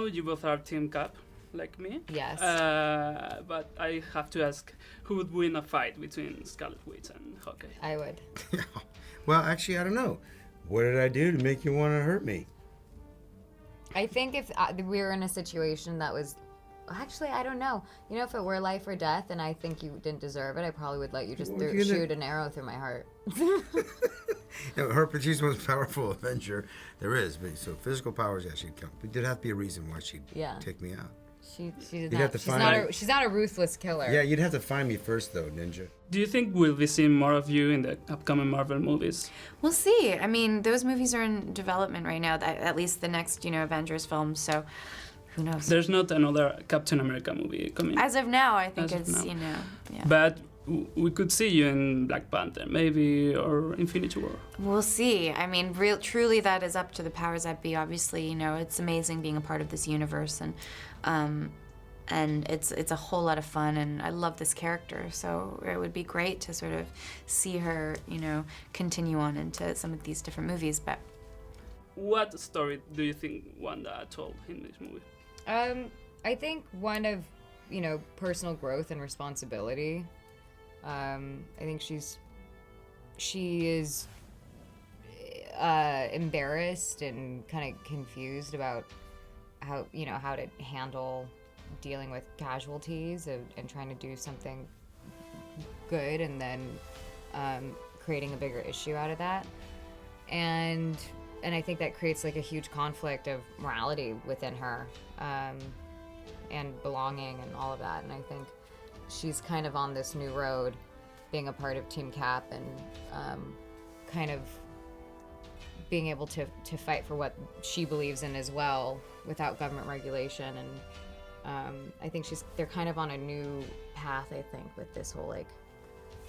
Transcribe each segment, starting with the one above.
know you both are Team Cap, like me. Yes. But I have to ask, who would win a fight between Scarlet Witch and Hawkeye? I would. Well, actually, I don't know. What did I do to make you want to hurt me? I think if we were in a situation that was... Actually, I don't know. You know, if it were life or death and I think you didn't deserve it, I probably would let you just shoot an arrow through my heart. She's the most powerful Avenger there is. But so physical powers, yeah, she'd come. But there'd have to be a reason why she'd take me out. She's not a ruthless killer. Yeah, you'd have to find me first, though, Ninja. Do you think we'll be seeing more of you in the upcoming Marvel movies? We'll see. I mean, those movies are in development right now, at least the next, Avengers film, so who knows? There's not another Captain America movie coming. As of now, I think yeah. But we could see you in Black Panther, maybe, or Infinity War. We'll see. I mean, truly that is up to the powers that be. Obviously, it's amazing being a part of this universe, and it's a whole lot of fun, and I love this character, so it would be great to sort of see her, continue on into some of these different movies. But what story do you think Wanda told in this movie? I think one of, personal growth and responsibility. I think she is embarrassed and kind of confused about how to handle dealing with casualties and trying to do something good and then creating a bigger issue out of that. And I think that creates like a huge conflict of morality within her, and belonging and all of that. And I think she's kind of on this new road, being a part of Team Cap and kind of being able to fight for what she believes in as well without government regulation. And I think they're kind of on a new path, I think, with this whole like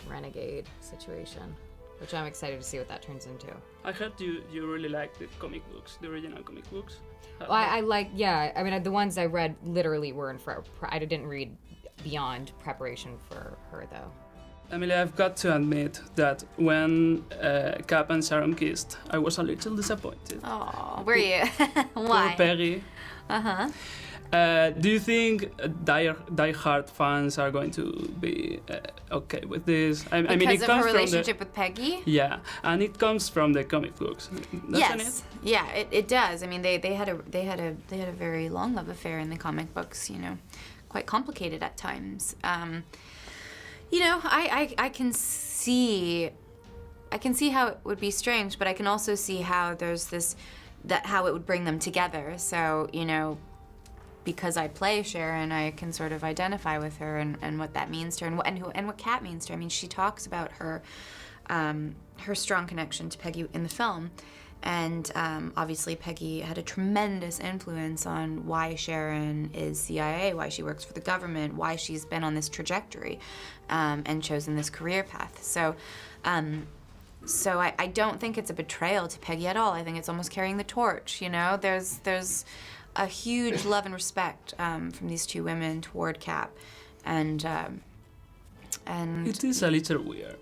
renegade situation, which I'm excited to see what that turns into. I heard you really like the comic books, the original comic books. Well, I like, yeah. I mean, the ones I read literally were I didn't read beyond preparation for her, though. Emily, I've got to admit that when Cap and Sharon kissed, I was a little disappointed. Oh, were you? Why? Poor Peggy. Uh-huh. Do you think die-hard fans are going to be okay with this? I mean, it because of comes her from relationship with Peggy? Yeah, and it comes from the comic books, doesn't it? Yeah, it does. I mean, they had a very long love affair in the comic books. Quite complicated at times. I can see how it would be strange, but I can also see how there's how it would bring them together. So because I play Sharon, I can sort of identify with her and what that means to her and what Kat means to her. I mean, she talks about her strong connection to Peggy in the film, and obviously Peggy had a tremendous influence on why Sharon is CIA, why she works for the government, why she's been on this trajectory and chosen this career path. So I don't think it's a betrayal to Peggy at all. I think it's almost carrying the torch. There's a huge love and respect from these two women toward Cap, and it is a little weird.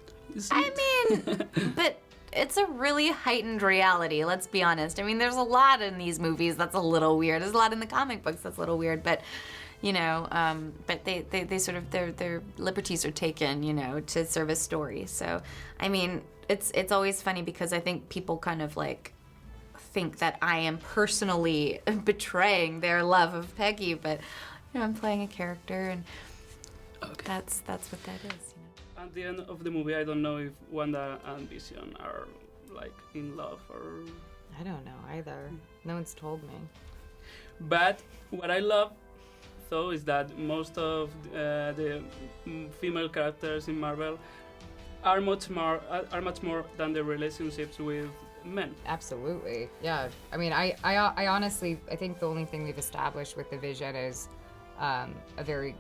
But it's a really heightened reality. Let's be honest. I mean, there's a lot in these movies that's a little weird. There's a lot in the comic books that's a little weird, but but they sort of their liberties are taken, to serve a story. So, I mean, it's always funny because I think people kind of like think that I am personally betraying their love of Peggy, but I'm playing a character, and that's what that is. At the end of the movie, I don't know if Wanda and Vision are like in love or. I don't know either. No one's told me. But what I love, though, is that most of the female characters in Marvel are much more than the relationships with men. Absolutely, yeah. I mean, I honestly, I think the only thing we've established with the Vision is a very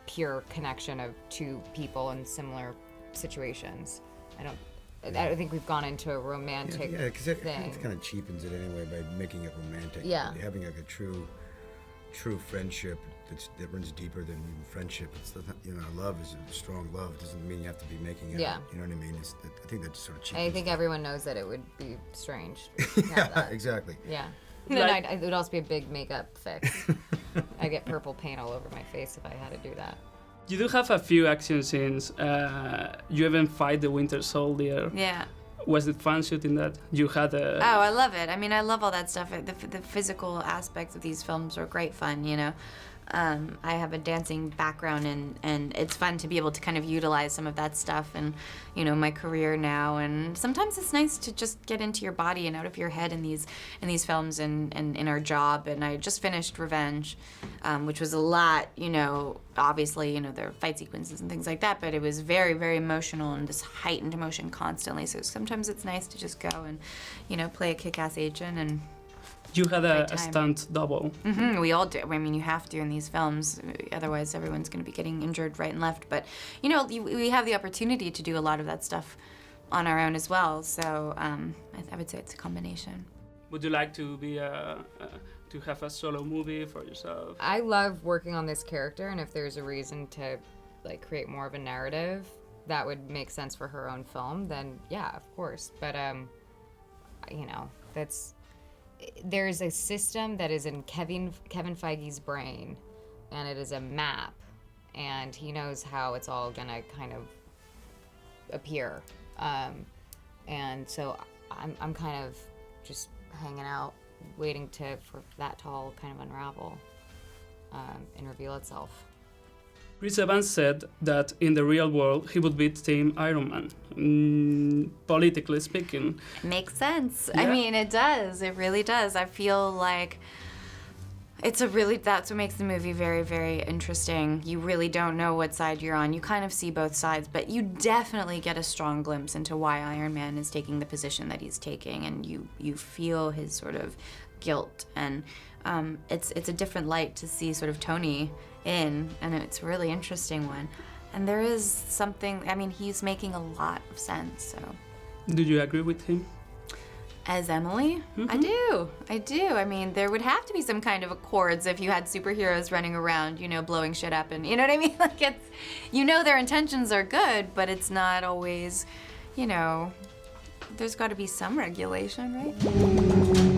pure connection of two people in similar situations. I don't think we've gone into a romantic because thing. it kind of cheapens it anyway by making it romantic. Yeah. Having like a true friendship that runs deeper than even friendship. It's love is a strong love. It doesn't mean you have to be making it. Yeah. You know what I mean? I think that sort of cheapens. I think everyone knows that it would be strange. Yeah, exactly. Yeah. Then Like- it would also be a big makeup fix. I get purple paint all over my face if I had to do that. You do have a few action scenes. You even fight the Winter Soldier. Yeah. Was it fun shooting that? You had a... Oh, I love it. I mean, I love all that stuff. The physical aspects of these films are great fun, you know. I have a dancing background, and it's fun to be able to kind of utilize some of that stuff in, you know, my career now. And sometimes it's nice to just get into your body and out of your head in these films and in our job. And I just finished Revenge, which was a lot, you know, obviously, you know, there are fight sequences and things like that, but it was very, very emotional and this heightened emotion constantly. So sometimes it's nice to just go and, you know, play a kick-ass agent and... You had a time. stunt double. We all do. I mean, you have to in these films. Otherwise, everyone's going to be getting injured right and left. But, you know, we have the opportunity to do a lot of that stuff on our own as well. So I would say it's a combination. Would you like to be to have a solo movie for yourself? I love working on this character, and if there's a reason to like create more of a narrative that would make sense for her own film, then yeah, of course. But you know, there's a system that is in Kevin Feige's brain, and it is a map, and he knows how it's all gonna kind of appear. And so I'm kind of just hanging out, waiting for that to all kind of unravel and reveal itself. Chris Evans said that in the real world he would beat Team Iron Man. Politically speaking. Makes sense. Yeah. I mean, it does. It really does. I feel like that's what makes the movie very, very interesting. You really don't know what side you're on. You kind of see both sides, but you definitely get a strong glimpse into why Iron Man is taking the position that he's taking, and you feel his sort of guilt, and it's a different light to see sort of Tony in, and it's a really interesting one. And there is something, I mean, he's making a lot of sense, so. Do you agree with him? As Emily? I do. I mean, there would have to be some kind of accords if you had superheroes running around, you know, blowing shit up, and you know what I mean? Like, it's, you know, their intentions are good, but it's not always, you know, there's got to be some regulation, right?